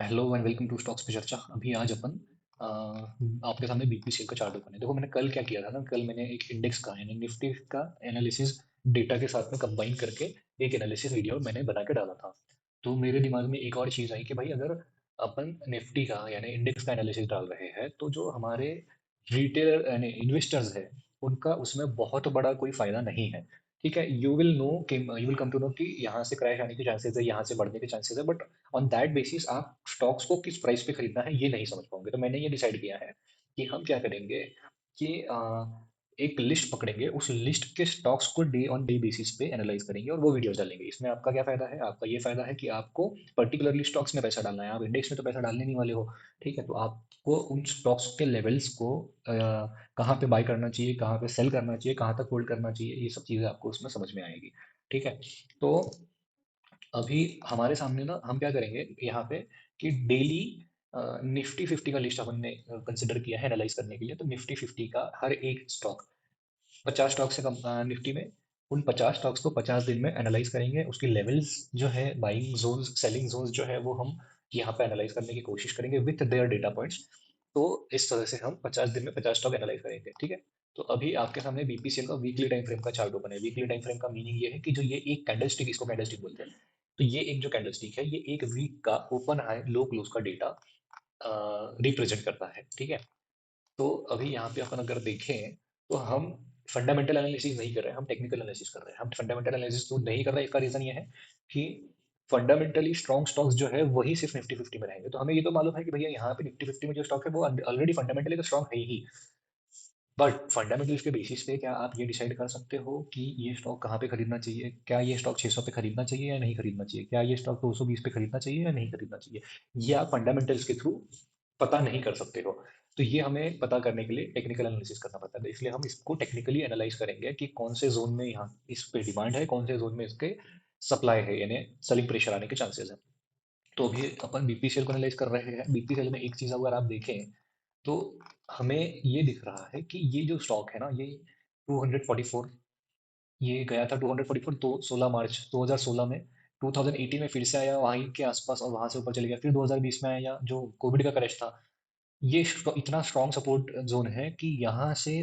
Hello and welcome to stocks पे चर्चा। अभी आज अपन अ, आपके सामने बीपीसीएल का चार्ट ओपन है। देखो मैंने कल क्या किया था ना, कल मैंने एक इंडेक्स का यानी निफ्टी का एनालिसिस डेटा के साथ में कंबाइन करके एक एनालिसिस वीडियो मैंने बना के डाला था। तो मेरे दिमाग में एक और चीज़ आई कि भाई अगर अपन निफ्टी का यानी इंडेक्स का एनालिसिस डाल रहे हैं तो जो हमारे रिटेलर यानी इन्वेस्टर्स है उनका उसमें बहुत बड़ा कोई फायदा नहीं है। ठीक है, यू विल नो कि you will come to know कि यहाँ से क्रैश आने के चांसेस है, यहाँ से बढ़ने के चांसेस है, बट ऑन दैट बेसिस आप स्टॉक्स को किस प्राइस पे खरीदना है ये नहीं समझ पाओगे। तो मैंने ये डिसाइड किया है कि हम क्या करेंगे कि एक लिस्ट पकड़ेंगे, उस लिस्ट के स्टॉक्स को डे ऑन डे बेसिस पे एनालाइज करेंगे और वो वीडियोस डालेंगे। इसमें आपका क्या फायदा है? आपका ये फायदा है कि आपको पर्टिकुलरली स्टॉक्स में पैसा डालना है, आप इंडेक्स में तो पैसा डालने नहीं वाले हो। ठीक है, तो आपको उन स्टॉक्स के लेवल्स को कहाँ पे बाय करना चाहिए, कहाँ पे सेल करना चाहिए, कहाँ तक होल्ड करना चाहिए, ये सब चीज़ें आपको उसमें समझ में आएगी। ठीक है, तो अभी हमारे सामने ना हम क्या करेंगे यहाँ पे कि डेली निफ्टी फिफ्टी का लिस्ट अपन ने कंसिडर किया है एनालाइज करने के लिए। तो निफ्टी फिफ्टी का हर एक स्टॉक, 50 स्टॉक्स है निफ्टी में, उन 50 स्टॉक्स को 50 दिन में एनालाइज करेंगे। उसकी लेवल्स जो है, बाइंग जोन्स सेलिंग जोन्स जो है, वो हम यहाँ पे एनालाइज करने की कोशिश करेंगे विथ देयर डेटा पॉइंट्स। तो इस तरह से हम 50 दिन में 50 स्टॉक एनालाइज करेंगे। ठीक है, तो अभी आपके सामने बीपीसीएल का वीकली टाइम फ्रेम का चार्ट ओपन है। वीकली टाइम फ्रेम का मीनिंग ये है कि जो ये एक कैंडलस्टिक, इसको कैंडलस्टिक बोलते हैं, तो ये एक जो कैंडलस्टिक है ये एक वीक का ओपन हाई लो क्लोज का डेटा रिप्रेजेंट करता है। ठीक है, तो अभी यहाँ पे अपन अगर देखें तो हम फंडामेंटल एनालिसिस नहीं कर रहे हैं, हम टेक्निकल एनालिसिस कर रहे हैं। हम फंडामेंटल एनालिसिस तो नहीं कर रहे हैं, इसका रीजन ये है कि फंडामेंटली स्ट्रॉन्ग स्टॉक्स जो है वही सिर्फ निफ्टी फिफ्टी में रहेंगे। तो हमें ये तो मालूम है कि भैया यहाँ पे निफ्टी फिफ्टी में जो स्टॉक है वो ऑलरेडी फंडामेंटली तो स्ट्रॉन्ग है ही, बट फंडामेंटल्स के बेसिस पे क्या आप ये डिसाइड कर सकते हो कि ये स्टॉक कहाँ पे खरीदना चाहिए? क्या ये स्टॉक 600 पे खरीदना चाहिए या नहीं खरीदना चाहिए? क्या ये स्टॉक 220 पे खरीदना चाहिए या नहीं खरीदना चाहिए? ये आप फंडामेंटल्स के थ्रू पता नहीं कर सकते हो। तो ये हमें पता करने के लिए टेक्निकल एनालिसिस करना पड़ता है। तो इसलिए हम इसको टेक्निकली एनालाइज करेंगे कि कौन से जोन में यहाँ इस पे डिमांड है, कौन से जोन में इसके सप्लाई है यानी सेलिंग प्रेशर आने के चांसेस है। तो अभी अपन बीपीसीएल को एनालाइज कर रहे हैं। बीपीसीएल में एक चीज़ अगर आप देखें तो हमें ये दिख रहा है कि ये जो स्टॉक है ना, ये 244, ये गया था 244 तो 16 मार्च 2016 में, 2018 में फिर से आया वहीं के आसपास और वहां से ऊपर चले गया, फिर 2020 में आया जो कोविड का क्रैश था। ये इतना स्ट्रॉन्ग सपोर्ट जोन है कि यहाँ से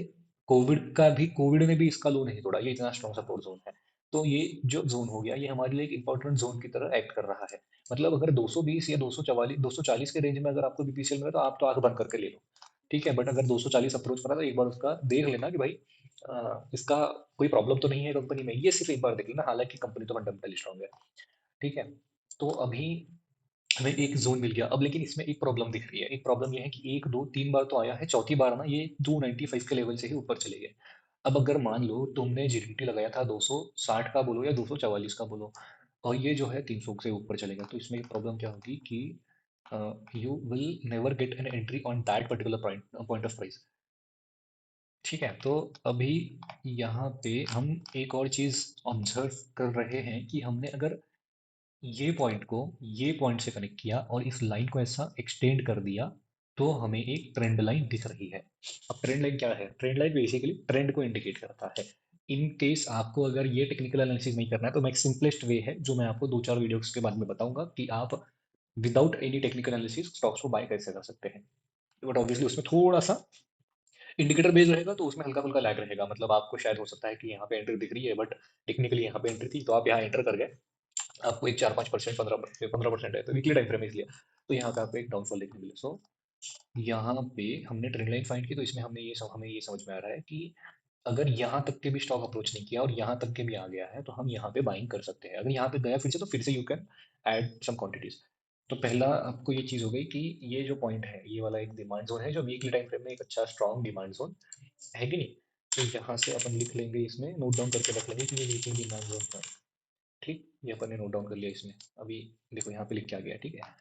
कोविड ने भी इसका लो नहीं तोड़ा। ये इतना स्ट्रॉन्ग सपोर्ट जोन है। तो ये जो जोन हो गया ये हमारे लिए एक इंपॉर्टेंट जोन की तरह एक्ट कर रहा है। मतलब अगर 220 या 244 240 के रेंज में अगर आपको बीपीसीएल मिले तो आप तो आंख बंद करके ले लो। ठीक है, बट अगर 240 अप्रोच करा तो एक बार उसका देख लेना कि भाई इसका कोई प्रॉब्लम तो नहीं है कंपनी में, ये सिर्फ एक बार देख लेना। हालांकि कंपनी तो फंडामेंटली स्ट्रॉन्ग है। ठीक है, तो अभी हमें एक जोन मिल गया। अब लेकिन इसमें एक प्रॉब्लम दिख रही है। एक प्रॉब्लम ये है कि एक दो तीन बार तो आया है, चौथी बार ना ये 295 के लेवल से ही ऊपर चले गए। अब अगर मान लो तुमने जीडीटी लगाया था 260 का बोलो या 244 का बोलो, और ये जो है 300 से ऊपर चलेगा, तो इसमें प्रॉब्लम क्या होगी कि you will never get an entry on that particular point of price. ठीक है, तो अभी यहाँ पे हम एक और चीज ऑब्जर्व कर रहे हैं कि हमने अगर ये पॉइंट को ये पॉइंट से कनेक्ट किया और इस लाइन को ऐसा एक्सटेंड कर दिया तो हमें एक ट्रेंड लाइन दिख रही है। अब ट्रेंड लाइन क्या है? ट्रेंड लाइन बेसिकली ट्रेंड को इंडिकेट करता है। इन केस आपको अगर ये टेक्निकल एनालिसिस नहीं करना है तो मैं एक सिंपलेस्ट वे है जो मैं आपको दो चार वीडियोस के बाद में बताऊंगा कि आप without any technical analysis stocks को बाय कैसे कर सकते हैं। बट ऑब्वियसली उसमें थोड़ा सा इंडिकेटर बेस्ड रहेगा तो उसमें हल्का फुल्का लैग रहेगा। मतलब आपको शायद हो सकता है कि यहाँ पे एंट्री दिख रही है बट टेक्निकली यहाँ पे एंट्री थी तो आप यहाँ एंटर कर गए, आपको एक 4-5% 15% है तो वीकली टाइम फ्रेम है इसलिए, तो यहाँ पे आपको एक डाउनफॉल देखने मिले। सो यहाँ पे हमने ट्रेंड लाइन फाइंड की तो इसमें हमें ये समझ में आ रहा है कि अगर यहाँ तक के भी स्टॉक अप्रोच नहीं किया और यहाँ तक के भी आ गया है तो हम यहाँ पे बाइंग कर सकते हैं। अगर यहाँ पे गया फिर से तो फिर से you can add some quantities. तो पहला आपको ये चीज हो गई कि ये जो पॉइंट है ये वाला एक डिमांड जोन है जो वीकली टाइम फ्रेम में एक अच्छा स्ट्रॉन्ग डिमांड जोन है कि नहीं। तो यहाँ से अपन लिख लेंगे, इसमें नोट डाउन करके रख लेंगे कि ये वीकली डिमांड जोन है। ठीक, ये अपन ने नोट डाउन कर लिया इसमें। अभी देखो यहाँ पे लिख के आ गया। ठीक है,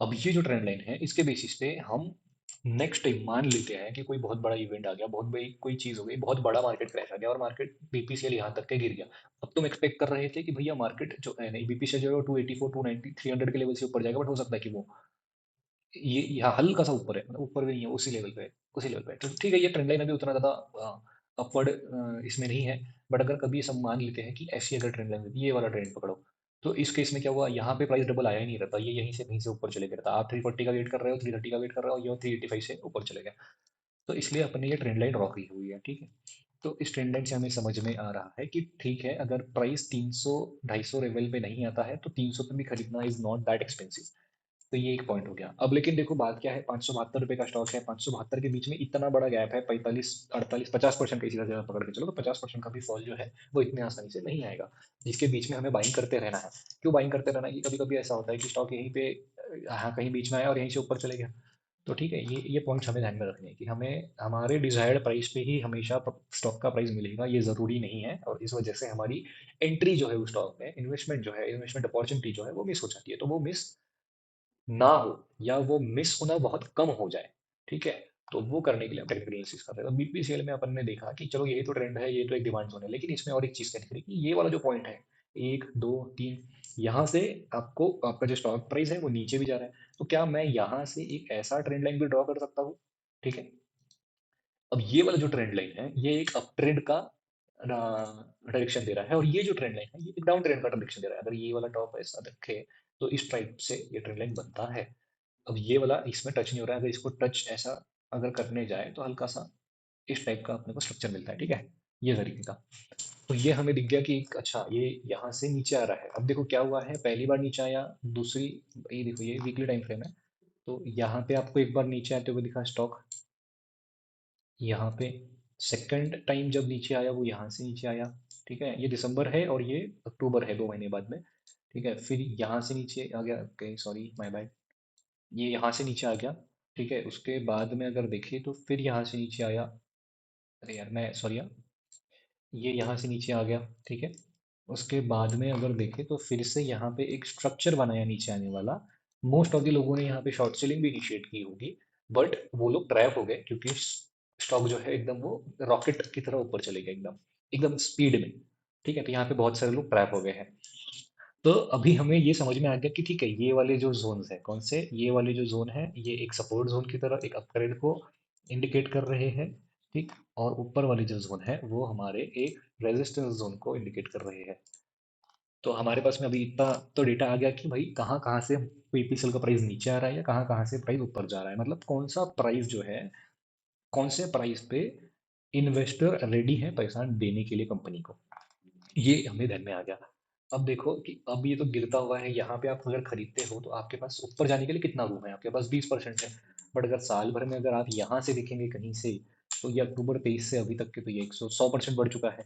अब ये जो ट्रेंड लाइन है इसके बेसिस पे हम नेक्स्ट टाइम मान लेते हैं कि कोई बहुत बड़ा इवेंट आ गया, बहुत बड़ी कोई चीज हो गई, बहुत बड़ा मार्केट क्रैश आ गया और मार्केट बीपीसीएल यहाँ तक के गिर गया। अब तुम एक्सपेक्ट कर रहे थे कि भैया मार्केट जो है नहीं, बीपीसीएल जो है 284 290 300 के लेवल से ऊपर जाएगा, बट हो सकता है कि वो ये यहाँ हल्का सा ऊपर है, मतलब ऊपर भी नहीं है, उसी लेवल पे है, उसी लेवल पे है। तो ठीक है, ये ट्रेंड लाइन अभी उतना ज्यादा अपवर्ड इसमें नहीं है। बट अगर कभी सब मान लेते हैं कि ऐसी अगर ट्रेंड लाइन ये वाला ट्रेंड पकड़ो, तो इस केस में क्या हुआ, यहाँ पे प्राइस डबल आया ही नहीं रहता, ये यहीं से कहीं से ऊपर चले गया था। आप 340 का वेट कर रहे हो, 330 का वेट कर रहे हो, ये 385 से ऊपर चले गया। तो इसलिए अपन ने ये ट्रेंड लाइन ड्रॉ की हुई है, ठीक है। तो इस ट्रेंड लाइन से हमें समझ में आ रहा है कि ठीक है, अगर प्राइस 300 250 लेवल पे नहीं आता है तो 300 पे भी खरीदना इज नॉट दैट एक्सपेंसिव। तो ये एक पॉइंट हो गया। अब लेकिन देखो बात क्या है, 572 रुपये का स्टॉक है, 572 के बीच में इतना बड़ा गैप है, 45 48 50% का इसी तरह पकड़ के चलो, तो 50% का भी फॉल जो है वो इतने आसानी से नहीं आएगा, जिसके बीच में हमें बाइंग करते रहना है। क्यों बाइंग करते रहना है कि कभी कभी ऐसा होता है कि स्टॉक यहीं पे हाँ कहीं बीच में आया और यहीं से ऊपर चले गया। तो ठीक है, ये पॉइंट्स हमें ध्यान में रखने हैं कि हमें हमारे डिजायर्ड प्राइस पे ही हमेशा स्टॉक का प्राइस मिलेगा, ये ज़रूरी नहीं है। और इस वजह से हमारी एंट्री जो है उस स्टॉक में, इन्वेस्टमेंट जो है, इन्वेस्टमेंट अपॉर्चुनिटी जो है वो मिस हो जाती है। तो वो मिस ना हो या वो मिस होना बहुत कम हो जाए, ठीक है। तो वो करने के लिए हम टेक्निकल एनालिसिस कर रहे हैं। तो बीपीसीएल में अपन ने देखा कि चलो यही तो ट्रेंड है, ये तो एक डिमांड जोन है, लेकिन इसमें और एक चीज़ कैच करी कि ये वाला जो पॉइंट है, 1 2 3, यहाँ से आपको आपका जो स्टॉक प्राइस है वो नीचे भी जा रहा है। तो क्या मैं यहाँ से एक ऐसा ट्रेंड लाइन भी ड्रॉ कर सकता हूँ, ठीक है। अब ये वाला जो ट्रेंड लाइन है ये एक अप ट्रेंड का डायरेक्शन दे रहा है, और ये जो ट्रेंड लाइन है ये एक डाउन ट्रेंड का डायरेक्शन दे रहा है। अगर ये वाला टॉप ऐसा रखे तो इस टाइप से ये ट्रेंड लाइन बनता है। अब ये वाला इसमें टच नहीं हो रहा है, अगर इसको टच ऐसा अगर करने जाए तो हल्का सा इस टाइप का अपने को स्ट्रक्चर मिलता है, ठीक है, ये तरीके का। तो ये हमें दिख गया कि अच्छा ये यहाँ से नीचे आ रहा है। अब देखो क्या हुआ है, पहली बार नीचे आया, दूसरी, ये देखो ये वीकली टाइम फ्रेम है, तो यहाँ पे आपको एक बार नीचे आते हुए दिखा स्टॉक, यहाँ पे सेकंड टाइम जब नीचे आया वो यहाँ से नीचे आया, ठीक है। ये दिसंबर है और ये अक्टूबर है, 2 महीने बाद में, ठीक है। फिर यहाँ से नीचे आ गया, ओके सॉरी माय बैड, ये यहाँ से नीचे आ गया, ठीक है। उसके बाद में अगर देखें तो फिर यहाँ से नीचे आया, अरे यार मैं सॉरी यार, ये यहाँ से नीचे आ गया, ठीक है। उसके बाद में अगर देखें तो फिर से यहाँ पे एक स्ट्रक्चर बनाया नीचे आने वाला। मोस्ट ऑफ द लोगों ने यहाँ पे शॉर्ट सेलिंग भी इनिशिएट की होगी, बट वो लोग ट्रैप हो गए क्योंकि स्टॉक जो है एकदम वो रॉकेट की तरह ऊपर चले गए, एकदम एकदम स्पीड में, ठीक है। तो यहाँ पे बहुत सारे लोग ट्रैप हो गए हैं। तो अभी हमें ये समझ में आ गया कि ठीक है, ये वाले जो जोन्स हैं, कौन से, ये वाले जो जोन है ये एक सपोर्ट जोन की तरह एक अपग्रेड को इंडिकेट कर रहे हैं, ठीक। और ऊपर वाले जो जोन है वो हमारे एक रेजिस्टेंस जोन को इंडिकेट कर रहे हैं। तो हमारे पास में अभी इतना तो डेटा आ गया कि भाई कहाँ कहाँ से पीपीसीएल का प्राइस नीचे आ रहा है या कहाँ कहाँ से प्राइस ऊपर जा रहा है, मतलब कौन सा प्राइस जो है, कौन से प्राइस पे इन्वेस्टर रेडी है पैसा देने के लिए कंपनी को, ये हमें ध्यान में आ गया। अब देखो कि अब ये तो गिरता हुआ है, यहाँ पे आप अगर खरीदते हो तो आपके पास ऊपर जाने के लिए कितना रूम है, आपके पास 20% है। बट अगर साल भर में अगर आप यहाँ से देखेंगे कहीं से, तो ये अक्टूबर 23 से अभी तक के तो ये 100% बढ़ चुका है।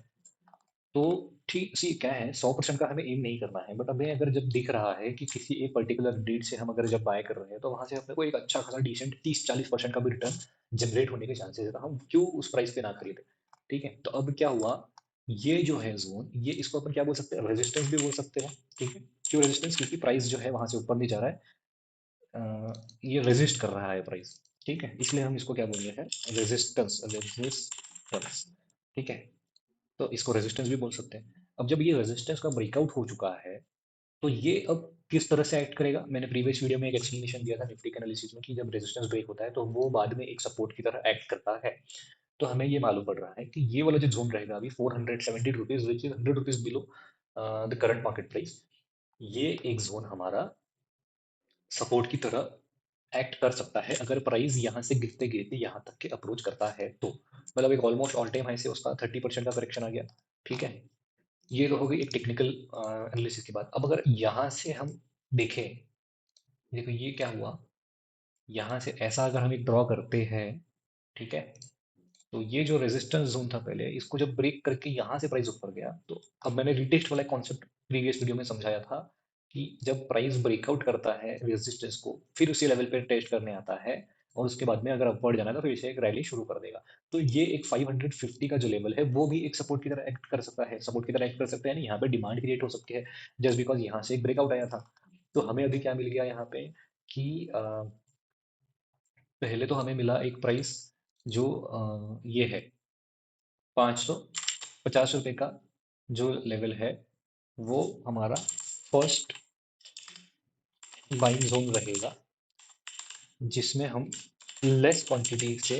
तो ठीक सी क्या है, 100% का हमें एम नहीं करना है, बट हमें अगर जब दिख रहा है कि किसी एक पर्टिकुलर डेट से हम अगर जब बाय कर रहे हैं तो वहां से अपने को एक अच्छा खासा डिसेंट 30 40% का भी रिटर्न जनरेट होने के चांसेस है, तो हम क्यों उस प्राइस पे ना खरीदें, ठीक है। तो अब क्या हुआ, ये जो है जोन, ये इसको अपन क्या बोल सकते हैं, रेजिस्टेंस भी बोल सकते हैं, ठीक है। क्यों रेजिस्टेंस, क्योंकि प्राइस जो है वहां से ऊपर नहीं जा रहा है, ये रेजिस्ट कर रहा है प्राइस, ठीक है, इसलिए हम इसको क्या बोलेंगे है, रेजिस्टेंस, रेजिस्टेंस, ठीक है। तो इसको रेजिस्टेंस भी बोल सकते हैं। अब जब ये रेजिस्टेंस का ब्रेकआउट हो चुका है तो ये अब किस तरह से एक्ट करेगा, मैंने प्रीवियस वीडियो में एक एक्सप्लेनेशन दिया था निफ्टी के एनालिसिस में कि जब रेजिस्टेंस ब्रेक होता है तो वो बाद में एक सपोर्ट की तरह एक्ट करता है। तो हमें ये मालूम पड़ रहा है कि ये वाला जो जोन रहेगा अभी 470 rupees, which is 100 rupees below the current market price, ये एक जोन हमारा सपोर्ट की तरह एक्ट कर सकता है अगर प्राइस यहाँ से गिरते गिरते यहाँ तक के अप्रोच करता है तो, मतलब एक ऑलमोस्ट ऑल टाइम हाई से उसका 30% का करेक्शन आ गया, ठीक है। ये तो हो गई एक टेक्निकल एनालिसिस की बात। अब अगर यहाँ से हम देखें, देखो ये क्या हुआ, यहाँ से ऐसा अगर हम एक ड्रॉ करते हैं, ठीक है, तो ये जो रेजिस्टेंस जोन था पहले, इसको जब ब्रेक करके यहाँ से प्राइस ऊपर गया, तो अब मैंने रिटेस्ट वाला कॉन्सेप्ट प्रीवियस वीडियो में समझाया था कि जब प्राइस ब्रेकआउट करता है रेजिस्टेंस को फिर उसी लेवल पे टेस्ट करने आता है, और उसके बाद में अगर अपवर्ड जाना है तो फिर इसे एक रैली शुरू कर देगा। तो ये एक 550 का जो लेवल है वो भी एक सपोर्ट की तरह एक्ट कर सकता है, सपोर्ट की तरह एक्ट कर सकता है, यानी यहाँ पे डिमांड क्रिएट हो सकती है जस्ट बिकॉज यहाँ से एक ब्रेकआउट आया था। तो हमें अभी क्या मिल गया यहाँ पे कि पहले तो हमें मिला एक प्राइस जो ये है 550 रुपये का जो लेवल है, वो हमारा फर्स्ट बाइंग जोन रहेगा जिसमें हम लेस क्वांटिटी से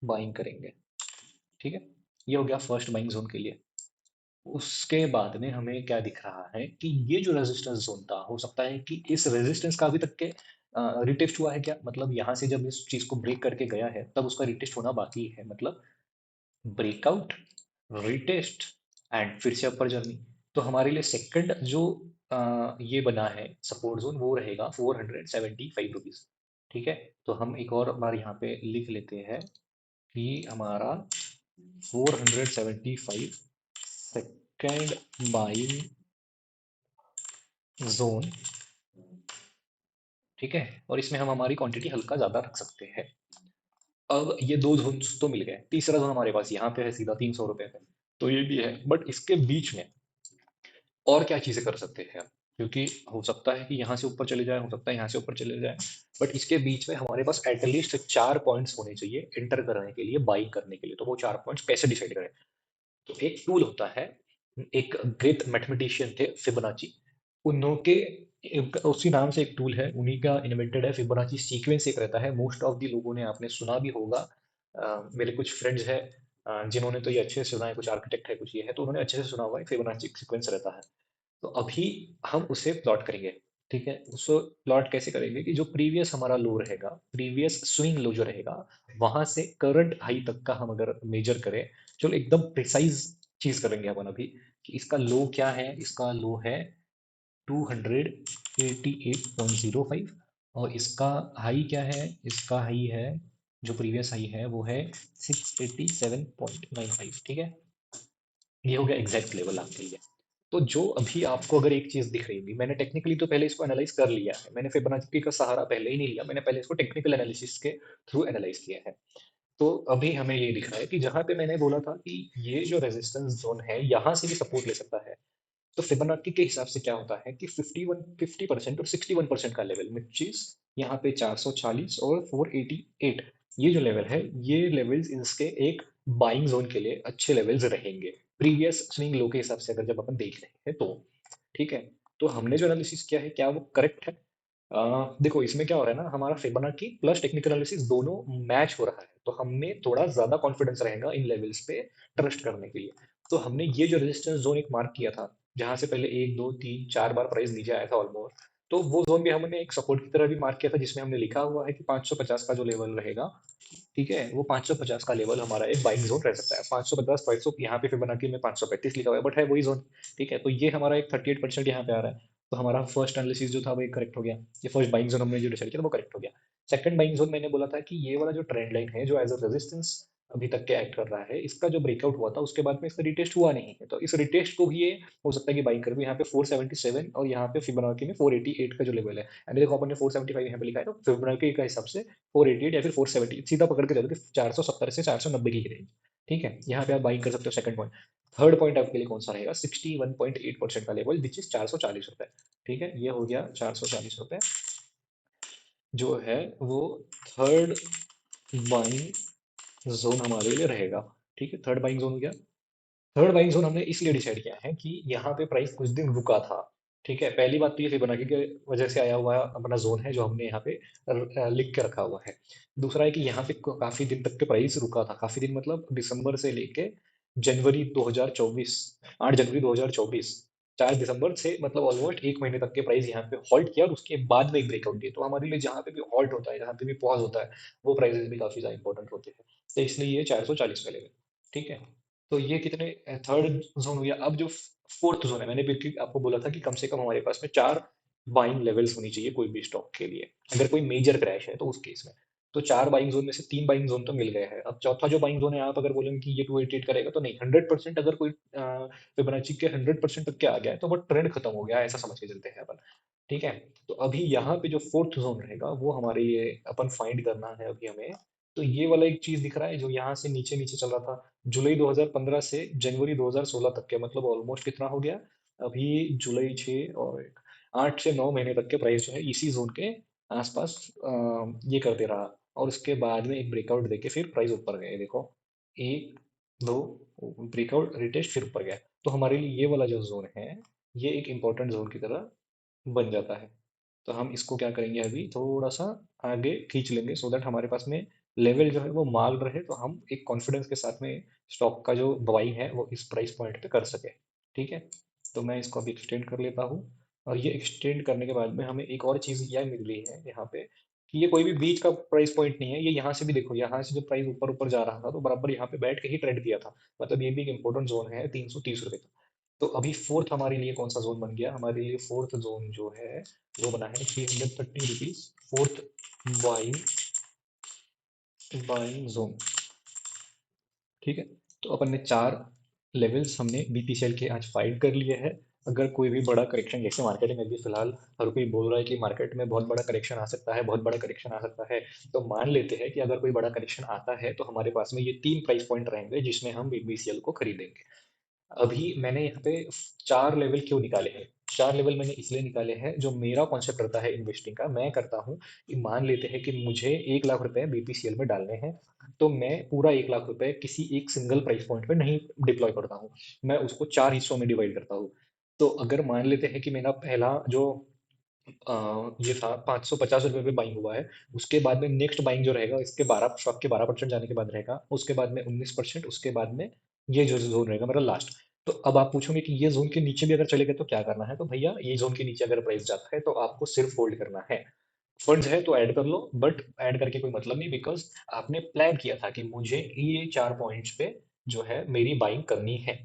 बाइंग करेंगे, ठीक है। ये हो गया फर्स्ट बाइंग जोन के लिए। उसके बाद में हमें क्या दिख रहा है कि ये जो रेजिस्टेंस जोन था, हो सकता है कि इस रेजिस्टेंस का अभी तक के रिटेस्ट हुआ है क्या, मतलब यहाँ से जब इस चीज को ब्रेक करके गया है तब उसका रिटेस्ट होना बाकी है, मतलब ब्रेकआउट, रिटेस्ट एंड फिर से अपर जर्नी। तो हमारे लिए सेकंड जो ये बना है सपोर्ट जोन, वो रहेगा 475 रुपीज। ठीक है, तो हम एक और बार यहाँ पे लिख लेते हैं कि हमारा 475 सेकंड बाइंग जोन। ठीक है, और इसमें हम हमारी क्वांटिटी हल्का ज्यादा रख सकते हैं। अब ये दो जोन तो मिल गए, तीसरा जोन हमारे पास यहाँ पे है सीधा 300 रुपए पे, तो ये भी है, बट इसके बीच में और क्या चीजें कर सकते हैं, क्योंकि हो सकता है कि यहाँ से ऊपर चले जाए, हो सकता है यहाँ से ऊपर चले जाए, बट इसके बीच में हमारे पास एटलीस्ट 4 पॉइंट्स होने चाहिए एंटर करने के लिए, बाइंग करने के लिए। तो वो 4 पॉइंट्स कैसे डिसाइड करें? तो एक टूल होता है, एक ग्रेट मैथमेटिशियन थे फिबोनाची, उनके उसी नाम से एक टूल है, उन्हीं का इन्वेंटेड है फिबोनाची सीक्वेंस। एक रहता है, मोस्ट ऑफ दी लोगों ने आपने सुना भी होगा। मेरे कुछ फ्रेंड्स हैं जिन्होंने तो ये अच्छे से सुना है, कुछ आर्किटेक्ट है, कुछ ये है, तो उन्होंने अच्छे से सुना हुआ है फिबोनाची सीक्वेंस रहता है। तो अभी हम उसे प्लॉट करेंगे। ठीक है, उसको प्लॉट कैसे करेंगे कि जो प्रीवियस हमारा लो रहेगा, प्रीवियस स्विंग लो जो रहेगा, वहां से करंट हाई तक का हम अगर मेजर करें, चलो एकदम प्रिसाइज चीज करेंगे अपन अभी, कि इसका लो क्या है। इसका लो है 288.05, और इसका हाई क्या है? इसका हाई है, जो प्रीवियस हाई है वो है 687.95। ठीक है, ये हो गया एग्जैक्ट लेवल आपके लिए। तो जो अभी आपको अगर एक चीज दिख रही होगी, मैंने टेक्निकली तो पहले इसको एनालाइज कर लिया है, मैंने फिबोनाची का सहारा पहले ही नहीं लिया, मैंने पहले इसको टेक्निकल एनालिसिस के थ्रू एनालाइज किया है। तो अभी हमें ये दिख रहा है कि जहां पे मैंने बोला था कि ये जो रेजिस्टेंस जोन है यहाँ से भी सपोर्ट ले सकता है, तो फिबोनाची के हिसाब से क्या होता है कि 50% और 61% का लेवल, विच इज यहाँ पे 440 और 488, ये जो लेवल है, ये लेवल्स इसके एक बाइंग जोन के लिए अच्छे लेवल्स रहेंगे, प्रीवियस स्विंग लो के हिसाब से अगर जब अपन देख रहे हैं तो। ठीक है, तो हमने जो एनालिसिस किया है क्या वो करेक्ट है? देखो इसमें क्या हो रहा है ना, हमारा फिबोनाची प्लस टेक्निकल एनालिसिस दोनों मैच हो रहा है, तो हमें थोड़ा ज्यादा कॉन्फिडेंस रहेगा इन लेवल्स पे ट्रस्ट करने के लिए। तो हमने ये जो रेजिस्टेंस जोन एक मार्क किया था, जहां से पहले 1 2 3 4 बार प्राइस नीचे आया था ऑलमोस्ट, तो वो जोन भी हमने एक सपोर्ट की तरह भी मार्क किया था, जिसमें हमने लिखा हुआ है कि 550 का जो लेवल रहेगा, ठीक है, वो 550 का लेवल हमारा एक बाइंग जोन रह सकता है। 550 500 यहाँ पे फिबोनाची में 535 लिखा हुआ है, बट है वही जोन। ठीक है, तो ये हमारा एक 38% यहाँ पे आ रहा है। तो हमारा फर्स्ट एनालिसिस जो था वो एक करेक्ट हो गया, ये फर्स्ट बाइंग जोन हमने जो डिसाइड किया था वो करेक्ट हो गया। सेकंड बाइंग जोन मैंने बोला था कि ये वाला जो ट्रेंड लाइन है, जो एज अ रेजिस्टेंस अभी तक के एक्ट कर रहा है, इसका जो ब्रेकआउट हुआ था उसके बाद में इसका रिटेस्ट हुआ नहीं है, तो इस रिटेस्ट को भी ये हो सकता है कि बाइंग कर भी यहाँ पे 477, और यहाँ पे फिबोनाची में 488 का जो लेवल है, यानी देखो अपन ने 475 यहाँ पे लिखा है, तो फिबोनाची का हिसाब से 488 या फिर 470 सीधा पकड़ के चलो कि 470 से 490 की रेंज। ठीक है, यहाँ पे आप बाइंग कर सकते हो सेकंड पॉइंट। थर्ड पॉइंट आपके लिए कौन सा रहेगा? 61.8% का लेवल, विच इज 440 रुपए। ठीक है, ये हो गया 440 रुपए, जो है वो थर्ड बाइंग जोन हमारे लिए रहेगा। ठीक है, थर्ड बाइंग जोन हो गया। थर्ड बाइंग जोन हमने इसलिए डिसाइड किया है कि यहाँ पे प्राइस कुछ दिन रुका था। ठीक है, पहली बात तो ये फिबोनाची के वजह से आया हुआ अपना जोन है, जो हमने यहाँ पे लिख के रखा हुआ है। दूसरा है कि यहाँ पे काफी दिन तक के प्राइस रुका था, काफी दिन मतलब दिसंबर से लेके जनवरी 2024, 8 जनवरी 2024, 4 दिसंबर से मतलब ऑलमोस्ट 1 महीने तक के प्राइस यहाँ पे हॉल्ट किया, और उसके बाद में एक ब्रेकआउट दिया। तो हमारे लिए जहाँ पे भी हॉल्ट होता है, जहाँ पे भी पॉज होता है, वो प्राइसेस भी काफी ज्यादा इंपॉर्टेंट होते हैं। तो इसलिए ये 440 पे लेवल। ठीक है, तो ये कितने, थर्ड जोन हो गया। अब जो फोर्थ जोन है, मैंने बिल्कुल आपको बोला था कि कम से कम हमारे पास में 4 बाइंग लेवल्स होनी चाहिए कोई भी स्टॉक के लिए, अगर कोई मेजर क्रैश है तो उस केस में। तो 4 बाइंग जोन में से 3 बाइंग जोन तो मिल गए हैं। अब चौथा जो बाइंग जोन है, आप अगर बोलेंगे कि ये 288 करेगा, तो नहीं, 100% अगर कोई फिबोनाची के 100% तक के आ गया है, तो वो ट्रेंड खत्म हो गया है, ऐसा समझ के चलते हैं अपन। ठीक है, तो अभी यहाँ पे जो फोर्थ जोन रहेगा वो हमारे लिए अपन फाइंड करना है अभी हमें। तो ये वाला एक चीज दिख रहा है जो यहाँ से नीचे नीचे चल रहा था, जुलाई 2015 से जनवरी 2016 तक के, मतलब ऑलमोस्ट कितना हो गया अभी, जुलाई 6 और 8 से 9 महीने तक के प्राइस जो है इसी जोन के आसपास ये करते रहा, और उसके बाद में एक ब्रेकआउट देके फिर प्राइस ऊपर गए, देखो, एक दो ब्रेकआउट रिटेस्ट फिर ऊपर गया। तो हमारे लिए ये वाला जो जोन है, ये एक इंपॉर्टेंट जोन की तरह बन जाता है। तो हम इसको क्या करेंगे, अभी थोड़ा सा आगे खींच लेंगे, सो दैट हमारे पास में लेवल जो है वो माल रहे, तो हम एक कॉन्फिडेंस के साथ में स्टॉक का जो बाइंग है वो इस प्राइस पॉइंट पे कर सके। ठीक है, तो मैं इसको अभी एक्सटेंड कर लेता हूँ। और ये एक्सटेंड करने के बाद में हमें एक और चीज़ यह मिल रही है यहाँ पे कि ये कोई भी बीच का प्राइस पॉइंट नहीं है। ये यहाँ से भी देखो, यहाँ से जो प्राइस ऊपर ऊपर जा रहा था तो बराबर यहाँ पे बैठ के ही ट्रेड किया था। मतलब ये भी एक इंपॉर्टेंट जोन है 330 रुपये का। तो अभी फोर्थ हमारे लिए कौन सा जोन बन गया? हमारे लिए फोर्थ जोन जो है वो बना है 330 rupees, fourth buying buying zone. ठीक है, तो अपन ने चार लेवल्स हमने बीपीसीएल के आज फाइंड कर लिए हैं। अगर कोई भी बड़ा करेक्शन, जैसे मार्केट में भी फिलहाल हर कोई बोल रहा है कि मार्केट में बहुत बड़ा करेक्शन आ सकता है, बहुत बड़ा करेक्शन आ सकता है, तो मान लेते हैं कि अगर कोई बड़ा करेक्शन आता है तो हमारे पास में ये तीन प्राइस पॉइंट रहेंगे जिसमें हम बीपीसीएल को खरीदेंगे। अभी मैंने यहाँ पे चार लेवल क्यों निकाले हैं? चार लेवल मैंने इसलिए निकाले हैं, जो मेरा कॉन्सेप्ट रहता है इन्वेस्टिंग का, मैं करता हूँ कि मान लेते हैं कि मुझे 1 लाख रुपए बीपीसीएल में डालने हैं, तो मैं पूरा 1 लाख रुपए किसी एक सिंगल प्राइस पॉइंट पे नहीं डिप्लॉय करता हूँ। मैं उसको चार हिस्सों में डिवाइड करता हूँ। तो अगर मान लेते हैं कि मेरा पहला जो ये था 550 रुपये पे बाइंग हुआ है, उसके बाद में नेक्स्ट बाइंग जो रहेगा इसके 12% जाने के बाद रहेगा, उसके बाद में 19%, उसके बाद में ये जो जोन रहेगा मेरा लास्ट। तो अब आप पूछोगे कि ये जोन के नीचे भी अगर चले गए तो क्या करना है? तो भैया ये जोन के नीचे अगर प्राइस जाता है तो आपको सिर्फ होल्ड करना है। फंड्स है तो ऐड कर लो, बट ऐड करके कोई मतलब नहीं, बिकॉज आपने प्लान किया था कि मुझे ये चार पॉइंट्स पे जो है मेरी बाइंग करनी है।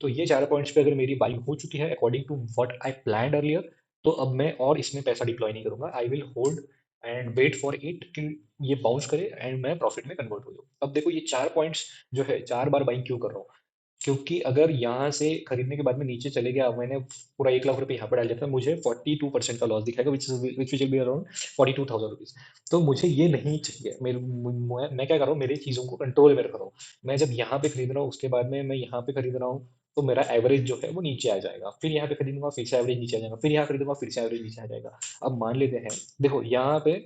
तो ये चार पॉइंट्स पे अगर मेरी बाइंग हो चुकी है according to what I planned earlier, तो अब मैं और इसमें पैसा डिप्लॉय नहीं करूंगा। I will hold and wait for it कि ये बाउंस करे एंड मैं प्रॉफिट में कन्वर्ट हो जाऊँ। अब देखो ये चार पॉइंट्स जो है, चार बार बाइंग क्यों कर रहा हूँ? क्योंकि अगर यहाँ से खरीदने के बाद में नीचे चले गया, मैंने पूरा 1 लाख रुपए यहाँ पे डाल दिया था, मुझे 42% का लॉस दिखाएगा, which will be around 42,000 rupees. तो मुझे ये नहीं चाहिए। मैं क्या कर रहा हूँ, मेरी चीज़ों को कंट्रोल में रख रहा हूँ। मैं जब यहाँ पे खरीद रहा हूँ उसके बाद में मैं यहाँ पे खरीद रहा हूँ, तो मेरा एवरेज जो है वो नीचे आ जाएगा। फिर यहाँ पे खरीदूंगा फिर से एवरेज नीचे आ जाएगा, फिर यहाँ खरीदूंगा फिर से एवरेज नीचे आ जाएगा। अब मान लेते हैं, देखो यहाँ पे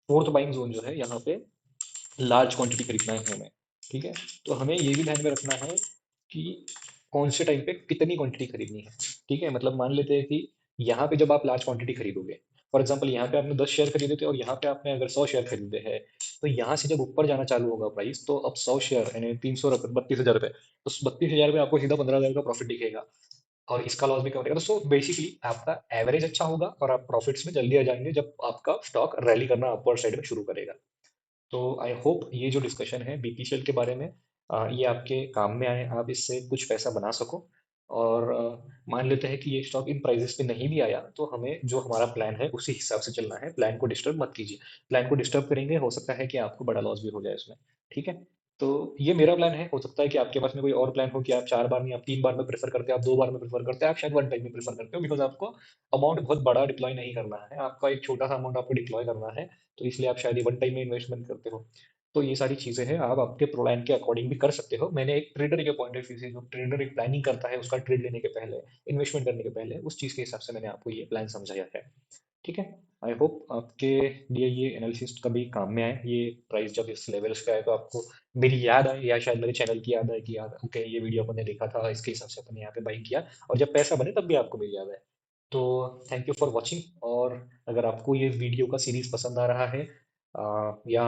फोर्थ बाइंग जोन जो है, यहाँ पे लार्ज क्वांटिटी खरीदना है हमें। ठीक है, तो हमें ये भी ध्यान में रखना है कि कौन से टाइम पे कितनी क्वांटिटी खरीदनी है। ठीक है, मतलब मान लेते हैं कि यहाँ पे जब आप लार्ज क्वांटिटी खरीदोगे, फॉर एग्जांपल यहाँ पे आपने 10 शेयर खरीदे थे और यहाँ पे आपने अगर 100 शेयर खरीदे हैं, तो यहाँ से जब ऊपर जाना चालू होगा प्राइस, तो अब 100 शेयर यानी 300 रुपये, 32,000 रुपये, तो 32,000 में आपको सीधा 15,000 का प्रॉफिट दिखेगा और इसका लॉस भी कम रहेगा। तो सो बेसिकली आपका एवरेज अच्छा होगा और आप प्रॉफिट्स में जल्दी आ जाएंगे जब आपका स्टॉक रैली करना अपर साइड में शुरू करेगा। तो आई होप ये जो डिस्कशन है बीपीसीएल के बारे में, ये आपके काम में आए, आप इससे कुछ पैसा बना सको। और मान लेते हैं कि ये स्टॉक इन प्राइजेस पे नहीं भी आया, तो हमें जो हमारा प्लान है उसी हिसाब से चलना है। प्लान को डिस्टर्ब मत कीजिए। प्लान को डिस्टर्ब करेंगे हो सकता है कि आपको बड़ा लॉस भी हो जाए इसमें। ठीक है, तो ये मेरा प्लान है। हो सकता है कि आपके पास में कोई और प्लान हो कि आप 4 बार नहीं, आप 3 बार में प्रेफर करते हैं, आप 2 बार में प्रेफर करते हैं, आप शायद वन टाइम में प्रेफर करते हो, बिकॉज आपको अमाउंट बहुत बड़ा डिप्लॉय नहीं करना है, आपका एक छोटा सा अमाउंट आपको डिप्लॉय करना है। तो इसलिए आप शायद ये वन टाइम में इन्वेस्टमेंट करते हो। तो ये सारी चीजें हैं, आप आपके प्लान के अकॉर्डिंग भी कर सकते हो। मैंने एक ट्रेडर के पॉइंट ऑफ व्यू से, जो ट्रेडर एक प्लानिंग करता है उसका ट्रेड लेने के पहले, इन्वेस्टमेंट करने के पहले, उस चीज के हिसाब से मैंने आपको ये प्लान समझाया है। ठीक है, आई होप आपके लिए ये एनालिसिस कभी काम में आए। ये प्राइस जब इस लेवल्स पे आए तो आपको मेरी याद आए, या शायद मेरे चैनल की याद आए कि यार ओके ये वीडियो अपन ने देखा था, इसके हिसाब से अपन ने यहाँ पे बाइक किया, और जब पैसा बने तब भी आपको मेरी याद आए। तो थैंक यू फॉर वॉचिंग। और अगर आपको ये वीडियो का सीरीज पसंद आ रहा है, या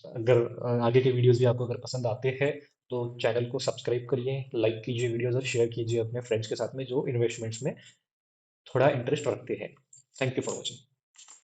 अगर आगे के वीडियोस भी आपको अगर पसंद आते हैं, तो चैनल को सब्सक्राइब करिए, लाइक कीजिए वीडियोस और शेयर कीजिए अपने फ्रेंड्स के साथ में जो इन्वेस्टमेंट्स में थोड़ा इंटरेस्ट रखते हैं। Thank you for watching.